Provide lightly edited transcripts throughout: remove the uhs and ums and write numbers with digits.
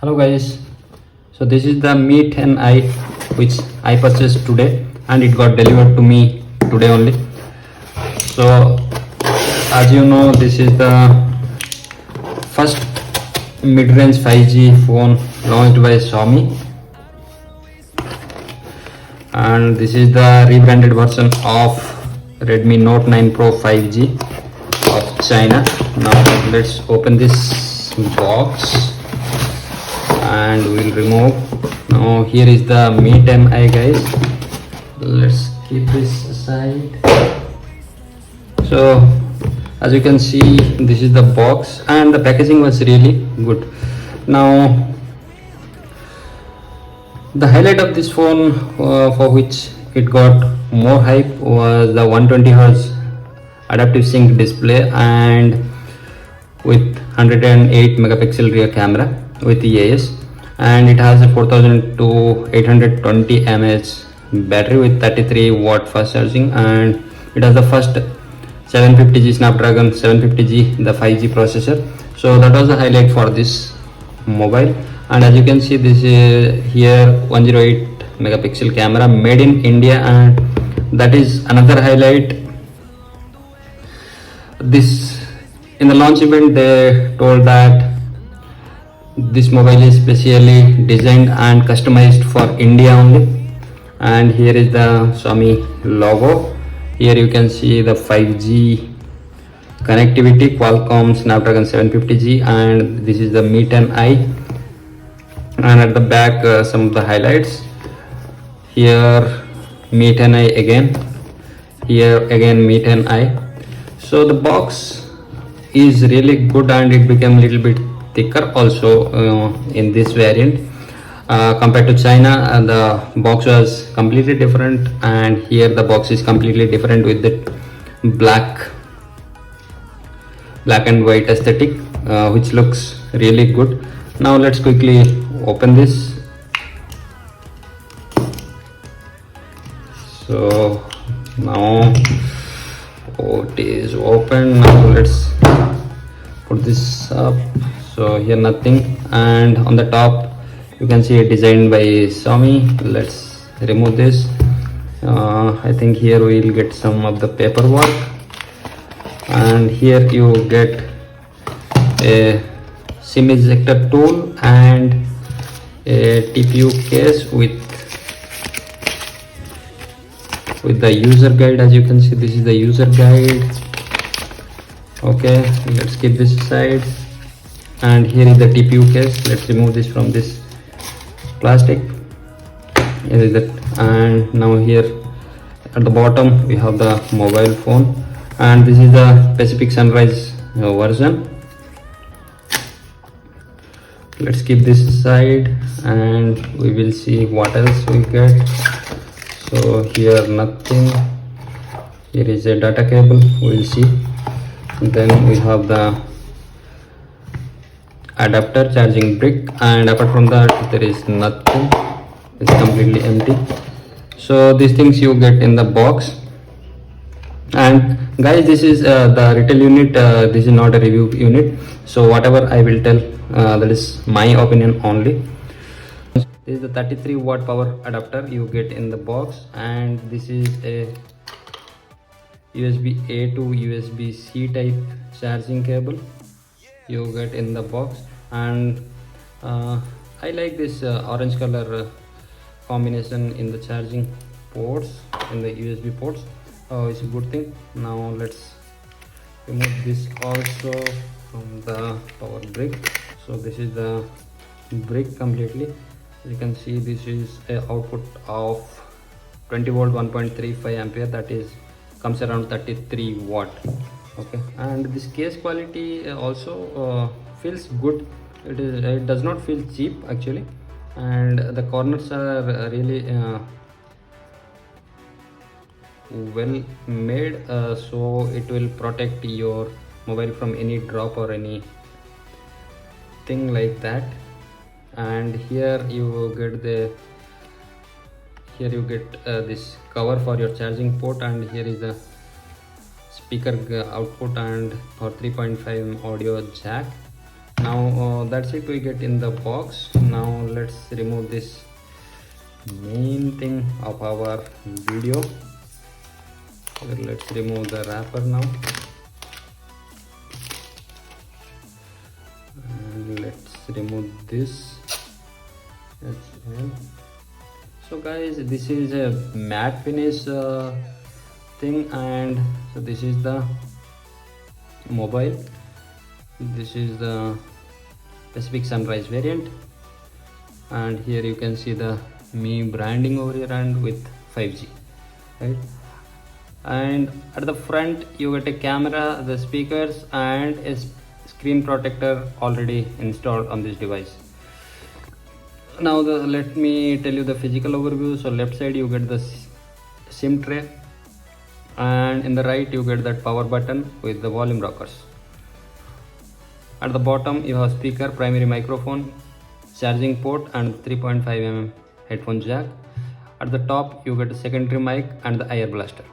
Hello guys, so this is the meat and I which I purchased today and it got delivered to me today only. So as you know, this is the first mid-range 5G phone launched by Xiaomi, and this is the rebranded version of Redmi Note 9 Pro 5G of China. Now let's open this box and we'll remove. Now here is the meat mi guys. Let's keep this aside. So as you can see, this is the box and the packaging was really good. Now the highlight of this phone, for which it got more hype, was the 120Hz adaptive sync display and with 108 megapixel rear camera with EAS, and it has a 4000 to 820 mAh battery with 33 watt fast charging, and it has the first 750G Snapdragon 750G the 5G processor. So that was the highlight for this mobile. And as you can see, this is here 108 megapixel camera made in India, and that is another highlight. This, in the launch event they told that this mobile is specially designed and customized for India only. And here is the Xiaomi logo. Here you can see the 5G connectivity, Qualcomm Snapdragon 750G, and this is the meat and I. And at the back, some of the highlights. Here meat and I again, here again meat and I. So the box is really good and it became a little bit thicker also in this variant compared to China. The box was completely different, and here the box is completely different with the black and white aesthetic, which looks really good. Now let's quickly open this. So now it is open. Now let's put this up. So here nothing, and on the top you can see it designed by Xiaomi. Let's remove this. I think here we will get some of the paperwork, and here you get a SIM ejector tool and a TPU case with the user guide. As you can see, this is the user guide. Okay, let's keep this aside. And here is the TPU case. Let's remove this from this plastic. Here is that. And now here at the bottom we have the mobile phone, and this is the Pacific Sunrise version. Let's keep this aside and we will see what else we get. So here nothing. Here is a data cable, we'll see. Then we have the adapter charging brick, and apart from that there is nothing. It's completely empty. So these things you get in the box. And guys, this is the retail unit, this is not a review unit, so whatever I will tell, that is my opinion only. This is the 33 watt power adapter you get in the box, and this is a USB A to USB C type charging cable you get in the box. And I like this orange color combination in the charging ports, in the USB ports. It's a good thing. Now let's remove this also from the power brick. So this is the brick completely. You can see this is a output of 20 volt 1.35 ampere, that is comes around 33 watt. Okay, and this case quality also feels good. It does not feel cheap actually, and the corners are really well made, so it will protect your mobile from any drop or any thing like that. And here you get this cover for your charging port, and here is the speaker output and for 3.5 audio jack. Now that's it, we get in the box. Now let's remove this main thing of our video. Let's remove the wrapper now, and let's remove this as well. So guys, this is a matte finish thing, and so this is the mobile, this is the Pacific Sunrise variant, and here you can see the Mi branding over here and with 5G, right? And at the front you get a camera, the speakers, and a screen protector already installed on this device. Now let me tell you the physical overview. So left side you get the SIM tray, and in the right you get that power button with the volume rockers. At the bottom you have speaker, primary microphone, charging port, and 3.5 mm headphone jack. At the top you get a secondary mic and the air blaster.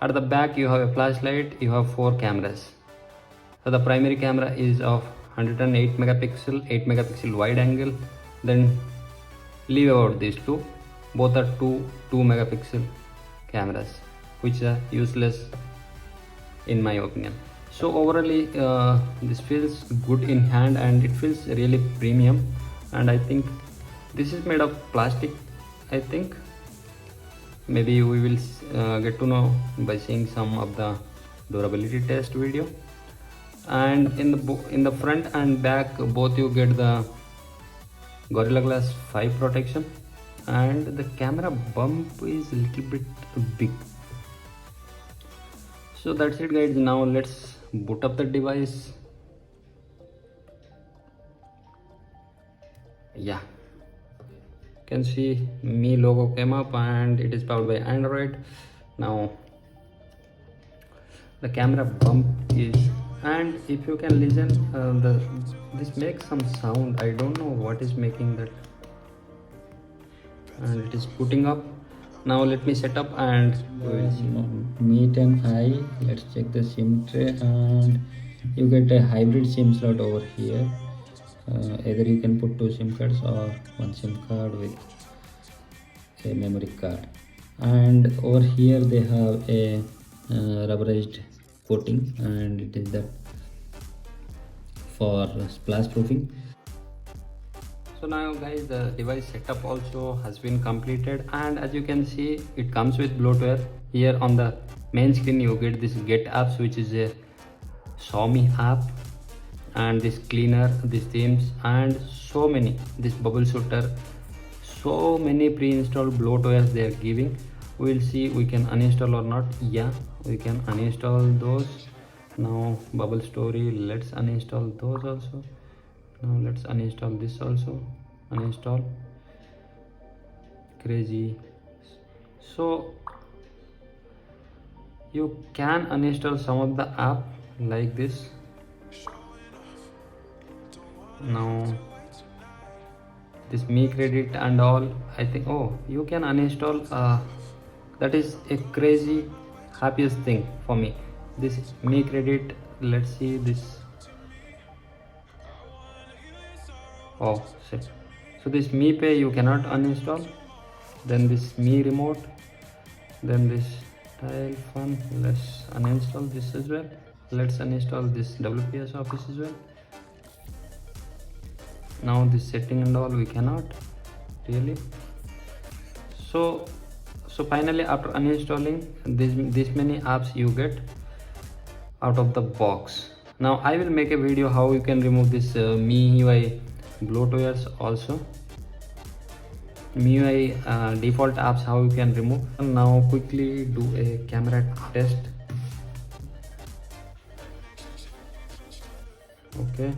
At the back you have a flashlight, you have 4 cameras. So the primary camera is of 108 megapixel, 8 megapixel wide angle. Then leave out these two, both are 2 megapixel cameras, which are useless in my opinion. So overall this feels good in hand, and it feels really premium, and I think this is made of plastic. I think maybe we will get to know by seeing some of the durability test video. And in the front and back both you get the Gorilla Glass 5 protection, and the camera bump is a little bit big. So that's it guys. Now let's boot up the device. Yeah, you can see Mi logo came up, and it is powered by Android. Now the camera bump is, and if you can listen, this makes some sound. I don't know what is making that, and it is putting up. Now let me set up and we will see. Mi 10i, let's check the SIM tray, and you get a hybrid SIM slot over here. Either you can put 2 SIM cards or 1 SIM card with a memory card. And over here they have a rubberized coating, and it is that for splash proofing. So now guys, the device setup also has been completed, and as you can see it comes with bloatware. Here on the main screen you get this Get apps, which is a Xiaomi app, and this cleaner, these themes, and so many, this bubble shooter, so many pre-installed bloatwares they are giving. We will see we can uninstall or not. Yeah, we can uninstall those. Now bubble story, let's uninstall those also. Now let's uninstall this also. Uninstall crazy. So you can uninstall some of the app like this. Now this Mi Credit and all, I think, oh, you can uninstall. That is a crazy happiest thing for me, this Mi Credit. Let's see this. Oh shit. So this Mi Pay you cannot uninstall. Then this Mi Remote, then this Tile Fun, let's uninstall this as well. Let's uninstall this WPS Office as well. Now this setting and all we cannot really. So finally, after uninstalling this many apps you get out of the box. Now I will make a video how you can remove this MIUI bloatwares also. MIUI default apps, how you can remove. Now quickly do a camera test. Okay,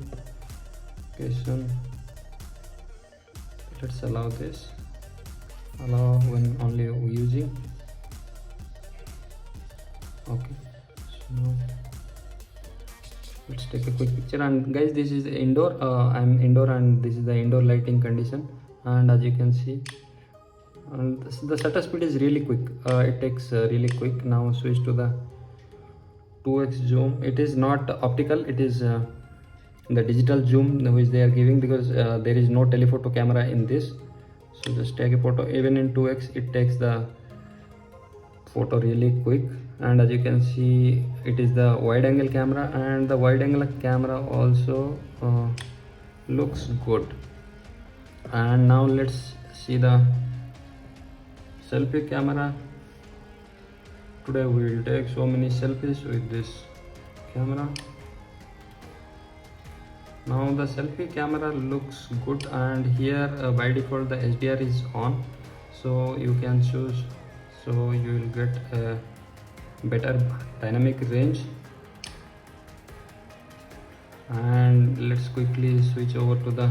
location. Let's allow this. Allow when only using. Okay, so let's take a quick picture. And guys, this is indoor. I'm indoor, and this is the indoor lighting condition. And as you can see, and the shutter speed is really quick. It takes really quick. Now switch to the 2x zoom. It is not optical, it is the digital zoom which they are giving, because there is no telephoto camera in this. So just take a photo. Even in 2x it takes the photo really quick. And as you can see, it is the wide angle camera, and the wide angle camera also looks good. And now let's see the selfie camera. Today we will take so many selfies with this camera. Now the selfie camera looks good, and here by default the HDR is on, so you can choose, so you will get a better dynamic range. And let's quickly switch over to the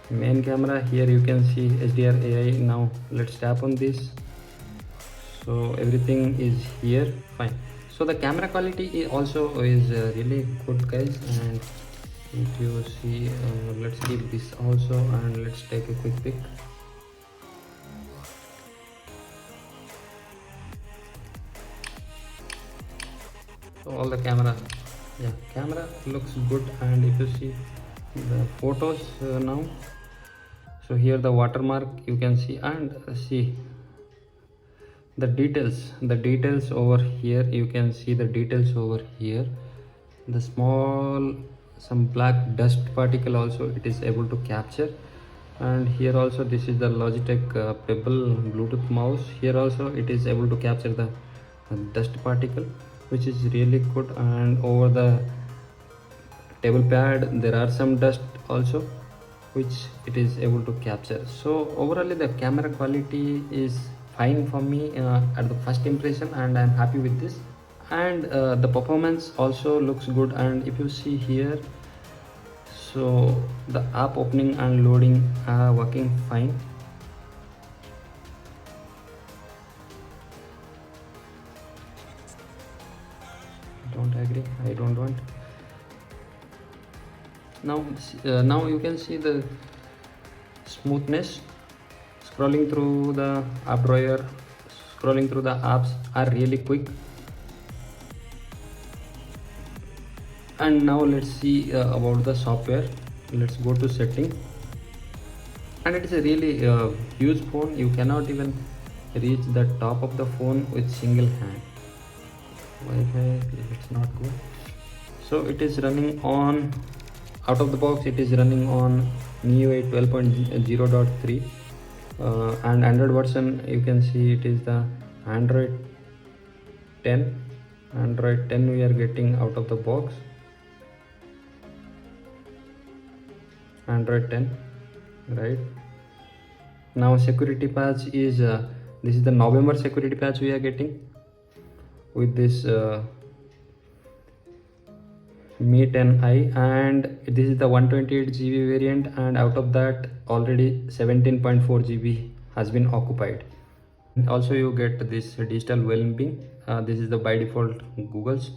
main camera. Here you can see HDR AI. Now let's tap on this, so everything is here fine. So the camera quality also is really good, guys. And if you see, let's keep this also, and let's take a quick pic. So all the camera looks good. And if you see the photos now, so here the watermark you can see, and see the details over here. You can see the details over here, the small some black dust particle also it is able to capture. And here also, this is the Logitech Pebble Bluetooth mouse. Here also it is able to capture the dust particle, which is really good. And over the table pad there are some dust also, which it is able to capture. So overall the camera quality is fine for me at the first impression, and I'm happy with this. And the performance also looks good. And if you see here, so the app opening and loading are working fine. Don't agree, I don't want. Now you can see the smoothness. Scrolling through the app drawer, scrolling through the apps are really quick. And now let's see about the software. Let's go to setting, and it is a really huge phone. You cannot even reach the top of the phone with single hand. Wi-Fi, it's not good. So it is running on, out of the box it is running on MIUI 12.0.3 and Android version. You can see it is the Android 10 we are getting out of the box. Android 10, right? Now security patch is this is the November security patch we are getting with this Mi 10i, and this is the 128 GB variant, and out of that already 17.4 GB has been occupied. Also you get this digital well-being. This is the by default Google's,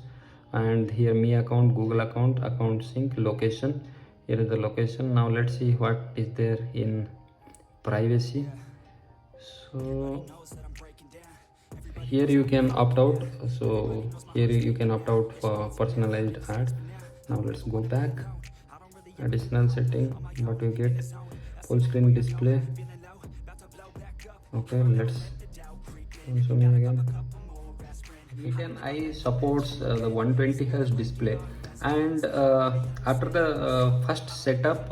and here Mi account, Google account sync, location. Here is the location. Now let's see what is there in privacy. So here you can opt out. So here you can opt out for personalized ad. Now let's go back. Additional setting, what you get, full screen display. Okay, let's zoom in again. Mi 10i supports the 120 Hz display, and after the first setup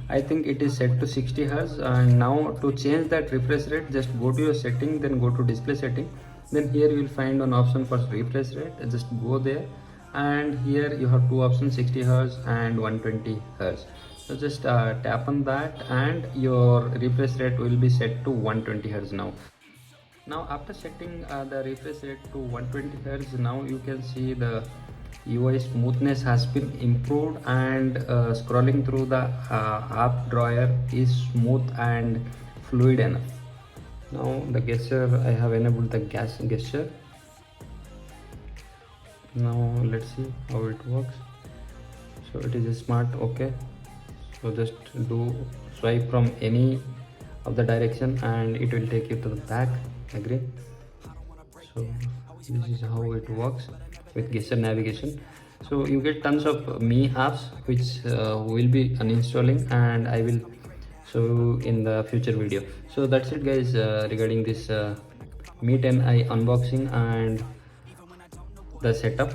I think it is set to 60 Hz. And now to change that refresh rate, just go to your setting, then go to display setting, then here you will find an option for refresh rate. Just go there, and here you have two options, 60 Hz and 120 Hz. So just tap on that, and your refresh rate will be set to 120 Hz now. Now after setting the refresh rate to 120 Hz, now you can see the UI smoothness has been improved, and scrolling through the app drawer is smooth and fluid enough. Now the gesture, I have enabled the gesture. Now let's see how it works. So it is a smart, okay. So just do swipe from any of the direction and it will take you to the back. Agree? So this is how it works with gesture navigation. So you get tons of Me apps which will be uninstalling, and I will show in the future video. So that's it guys, regarding this Mi 10i unboxing and the setup.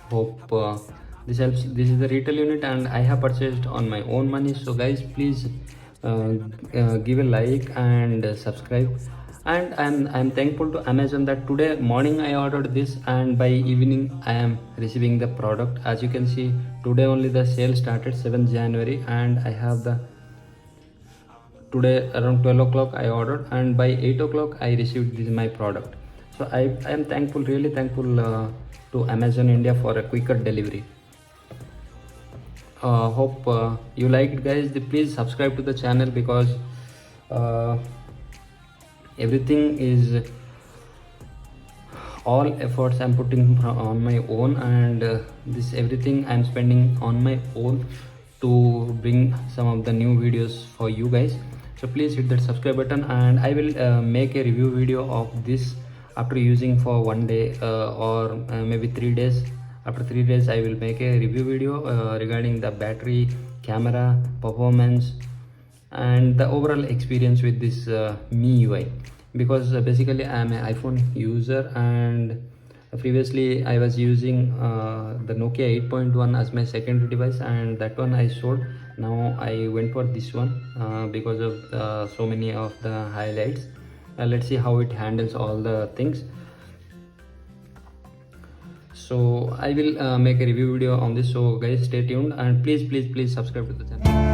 Hope this helps. This is the retail unit and I have purchased on my own money. So guys, please give a like and subscribe. And I'm thankful to Amazon that today morning I ordered this and by evening I am receiving the product. As you can see, today only the sale started, 7th January, and I have the today around 12 o'clock I ordered, and by 8 o'clock I received this my product. So I am thankful, really thankful to Amazon India for a quicker delivery. Hope you liked guys. Please subscribe to the channel because everything is all efforts I'm putting on my own, and this everything I'm spending on my own to bring some of the new videos for you guys. So please hit that subscribe button, and I will make a review video of this after using for 1 day or maybe 3 days. After 3 days I will make a review video regarding the battery, camera, performance, and the overall experience with this MIUI, because basically I am an iPhone user, and previously I was using the Nokia 8.1 as my secondary device, and that one I sold. Now I went for this one because of so many of the highlights. Let's see how it handles all the things. So I will make a review video on this. So guys, stay tuned, and please subscribe to the channel.